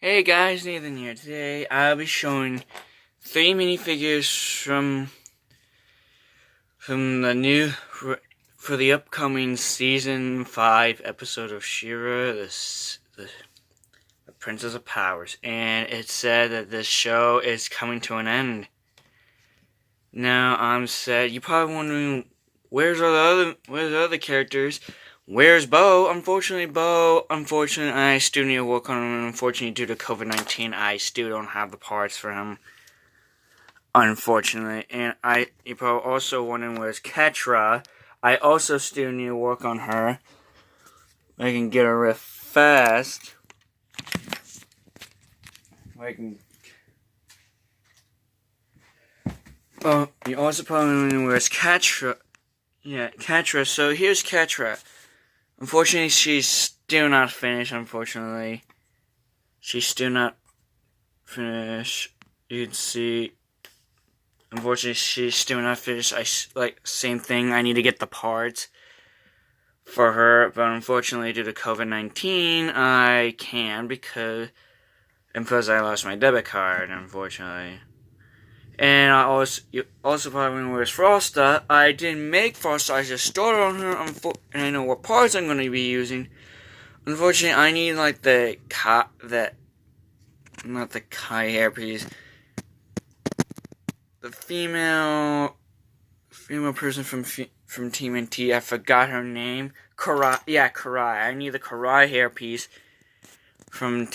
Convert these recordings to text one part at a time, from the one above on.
Hey guys, Nathan here. Today I'll be showing 3 minifigures from the new for the upcoming season 5 episode of She-Ra, the Princess of Powers, and it said that this show is coming to an end. Now I'm sad. You're probably wondering where's the other characters. Where's Bo? Unfortunately, I still need to work on him. Unfortunately, due to COVID-19, I still don't have the parts for him. Unfortunately. And you're probably also wondering where's Ketra. I also still need to work on her. I can get her real fast. Oh, you're also probably wondering where's Ketra. Yeah, Ketra. So here's Ketra. Unfortunately, she's still not finished, unfortunately. She's still not finished. You can see, unfortunately, she's still not finished. Same thing, I need to get the parts for her, but unfortunately, due to COVID-19, I can't because I lost my debit card, unfortunately. And you also probably know where's Frosta. I didn't make Frosta, I just started on her, and I know what parts I'm going to be using. Unfortunately, I need not the Kai hairpiece. The female person from TMNT. I forgot her name. Karai. Yeah, Karai. I need the Karai hairpiece from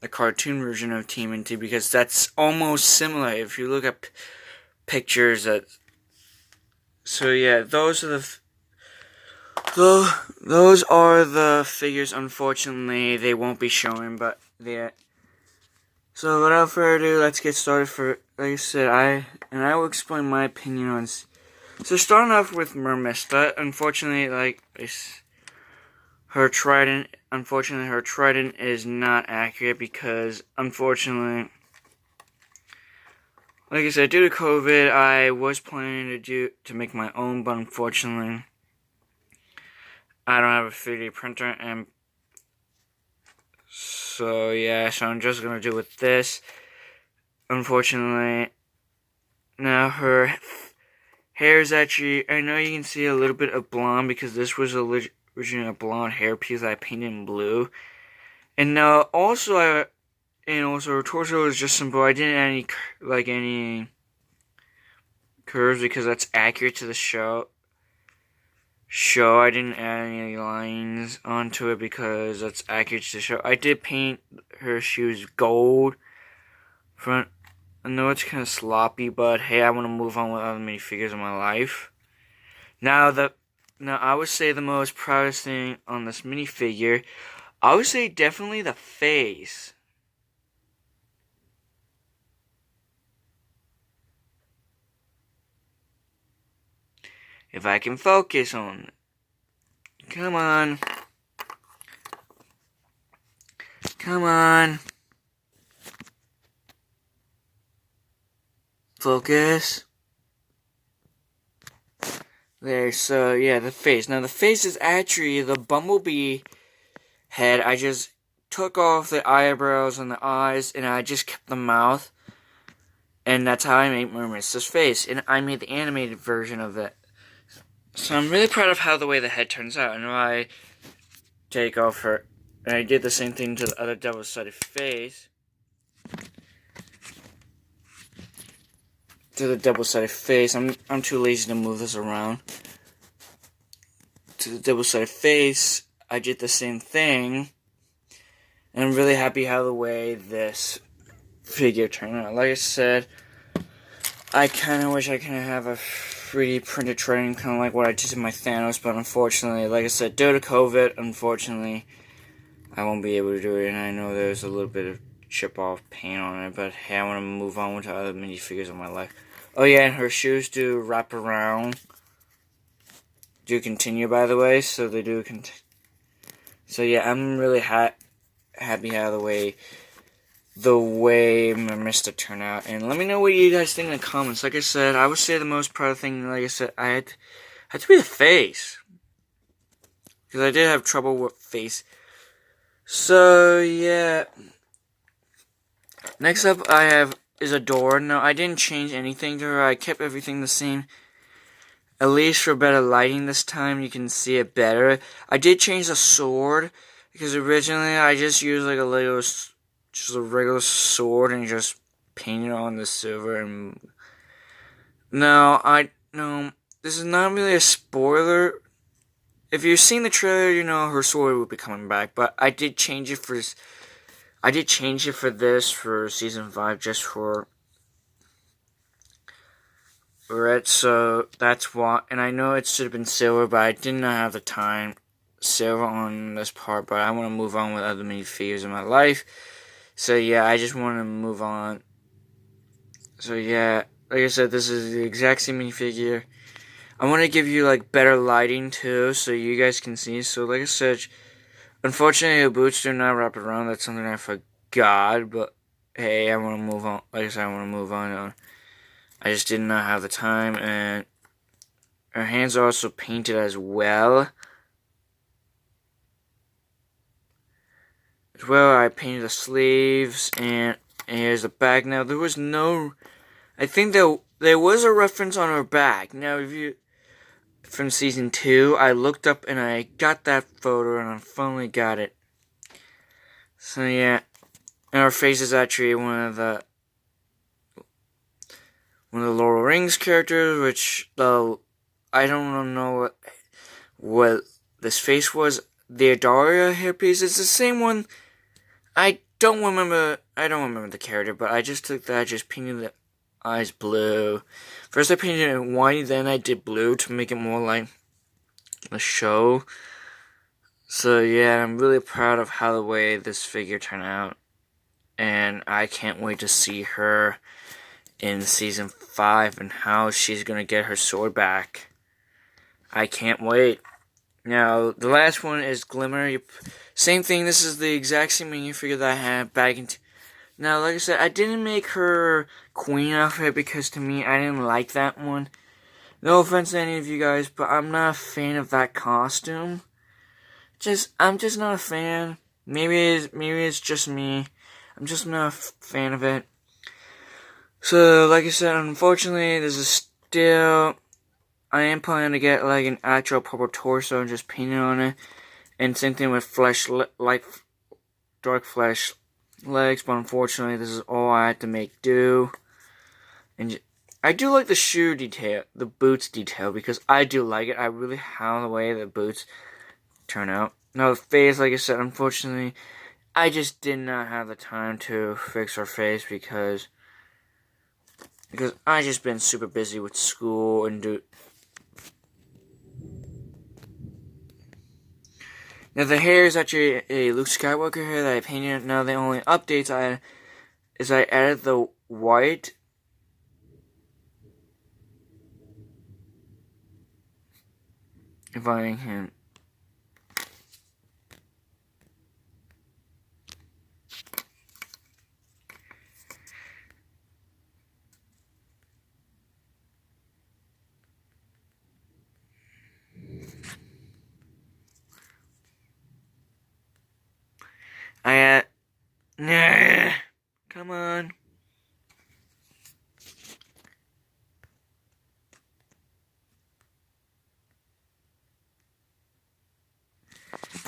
the cartoon version of TMNT because that's almost similar. If you look up pictures, so yeah, those are the figures. Unfortunately, they won't be showing, but yeah. So without further ado, let's get started. Like I said, I will explain my opinion on. So starting off with Mermista, unfortunately, her trident. Unfortunately, her trident is not accurate because, unfortunately, like I said, due to COVID, I was planning to make my own, but unfortunately, I don't have a 3D printer, and so yeah, so I'm just gonna do with this. Unfortunately, now her hair is actually, I know you can see a little bit of blonde because this was originally a blonde hair piece that I painted in blue. And now also her torso is just simple. I didn't add any curves because that's accurate to the show. I didn't add any lines onto it because that's accurate to the show. I did paint her shoes gold front. I know it's kind of sloppy, but hey, I want to move on with other minifigures in my life. Now I would say the most proudest thing on this minifigure, I would say definitely the face. If I can focus on it. Come on. Come on. Focus. There, so yeah, the face. Now the face is actually the bumblebee head. I just took off the eyebrows and the eyes, and I just kept the mouth. And that's how I made Mermista's face. And I made the animated version of it. So I'm really proud of how the way the head turns out. And I take off her, and I did the same thing to the other double-sided face. To the double-sided face. I'm too lazy to move this around. To the double-sided face, I did the same thing. And I'm really happy how the way this figure turned out. Like I said, I kind of wish I could have a 3D printed trident, kind of like what I did to my Thanos, but unfortunately, like I said, due to COVID, unfortunately, I won't be able to do it, and I know there's a little bit of chip-off paint on it, but hey, I want to move on to other minifigures in my life. Oh yeah, and her shoes do wrap around. Do continue, by the way, so they do continue. So yeah, I'm really happy how the way Mermista turned out. And let me know what you guys think in the comments. Like I said, I would say the most proud thing, like I said, I had to be the face. Because I did have trouble with face. So, yeah. Next up, I have is Adora. No, I didn't change anything to her. I kept everything the same. At least for better lighting this time, you can see it better. I did change the sword, because originally I just used like just a regular sword and just painted on the silver. And no, this is not really a spoiler. If you've seen the trailer, you know her sword will be coming back. But I did change it for this for season 5, just for red, so that's why. And I know it should have been silver, but I did not have the time silver on this part. But I want to move on with other minifigures in my life. So yeah, I just want to move on. So yeah, like I said, this is the exact same minifigure. I want to give you like better lighting too, so you guys can see. So like I said, unfortunately the boots do not wrap around. That's something I forgot. But hey, I want to move on. Like I said, I want to move on. I just did not have the time, and her hands are also painted as well. As well, I painted the sleeves, and here's the back. Now, there was no... I think there was a reference on her back. Now, if you... From Season 2, I looked up and I got that photo, and I finally got it. So, yeah. And her face is actually one of the Lord of the Rings characters, which I don't know what this face was. The Adora hairpiece is the same one. I don't remember the character, but I just took that, just painted the eyes blue. First I painted it white, then I did blue to make it more like the show. So yeah, I'm really proud of how the way this figure turned out, and I can't wait to see her in season 5 and how she's gonna get her sword back. I can't wait. Now, the last one is Glimmer. Same thing, this is the exact same minifigure that I had back in... Now, like I said, I didn't make her queen outfit because to me, I didn't like that one. No offense to any of you guys, but I'm not a fan of that costume. I'm just not a fan. Maybe it's just me. I'm just not a fan of it. So, like I said, unfortunately, this is still... I am planning to get, like, an actual proper torso and just paint it on it. And same thing with dark flesh legs, but unfortunately, this is all I had to make do. And I do like the shoe detail, the boots detail, because I do like it. I really how the way the boots turn out. Now, the face, like I said, unfortunately, I just did not have the time to fix her face because I just been super busy with school and Now the hair is actually a Luke Skywalker hair that I painted. Now the only updates I added the white inviting him. Nah, come on.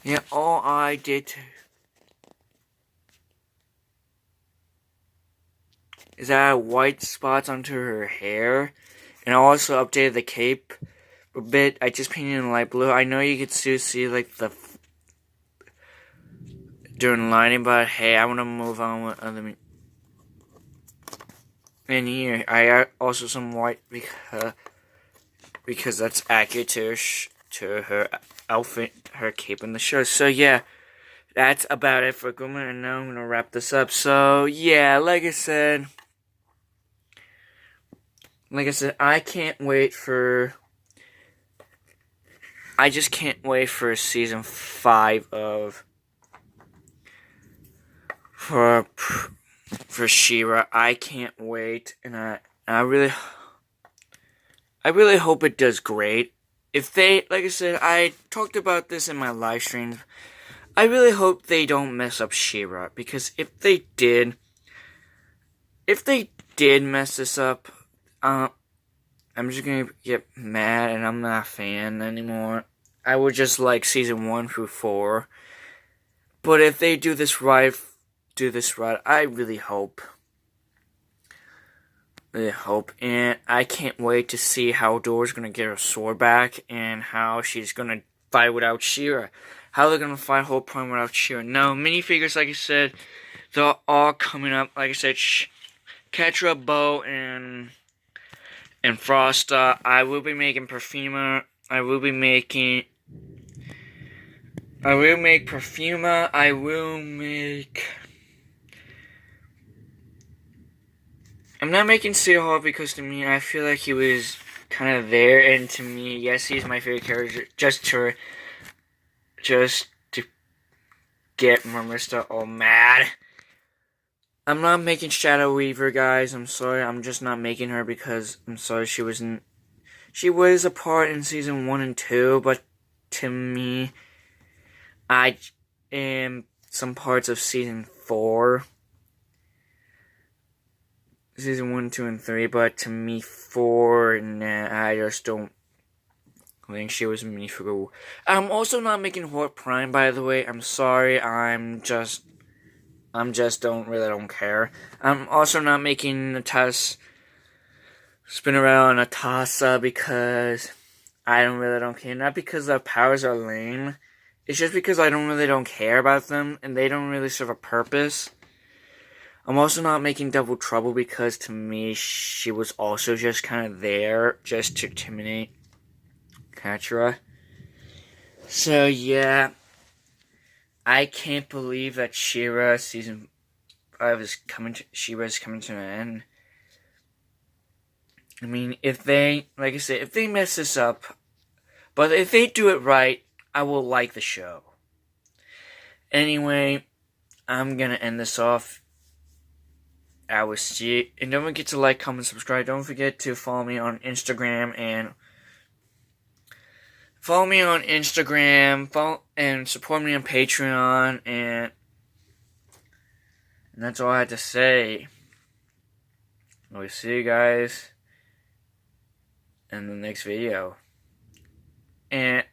Yeah, all I did is add white spots onto her hair, and I also updated the cape a bit. I just painted in light blue. I know you could still see like the during lighting, but hey, I want to move on with other. And here, I add also some white because that's accurate to her outfit, her cape in the show. So yeah, that's about it for Glimmer, and now I'm gonna wrap this up. So yeah, like I said, I can't wait for. I just can't wait for season 5 of. For She-Ra. I can't wait, and I really hope it does great. If they, like I said, I talked about this in my live stream. I really hope they don't mess up She-Ra, because if they did, if they did mess this up, I'm just gonna get mad and I'm not a fan anymore. I would just like season 1 through 4. But if they do this right, I really hope. And I can't wait to see how Adora's gonna get her sword back and how she's gonna fight without She-Ra. How they're gonna fight Whole Prime without She-Ra. No, minifigures, like I said, they're all coming up. Like I said, Catra, Bo, and Frosta. I will be making Perfuma. I will make Perfuma. I will make... I'm not making Seahawk because to me, I feel like he was kind of there, and to me, yes, he's my favorite character. Just to get Mermista all mad. I'm not making Shadow Weaver, guys. I'm sorry. I'm just not making her because I'm sorry she was a part in season 1 and 2, but to me, I am some parts of season 4. Season 1, 2, and 3, but to me, 4, nah, I just don't think she was a minifigure. I'm also not making Horde Prime, by the way. I'm sorry, I'm just don't care. I'm also not making Natasha spin around Natasha because I don't care. Not because their powers are lame. It's just because I don't care about them, and they don't really serve a purpose. I'm also not making Double Trouble because to me, she was also just kind of there just to intimidate Catra. So yeah, I can't believe that She-Ra season 5 is coming to an end. I mean, if they, like I said, if they mess this up, but if they do it right, I will like the show. Anyway, I'm gonna end this off. I will see you. And don't forget to like, comment, subscribe. Don't forget to follow me on Instagram and support me on Patreon. And that's all I have to say. I will see you guys in the next video. And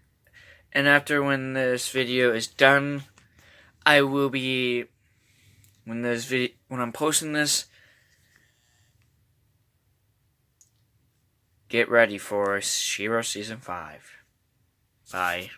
after when this video is done, I will be when I'm posting this, get ready for She-Ra Season 5. Bye.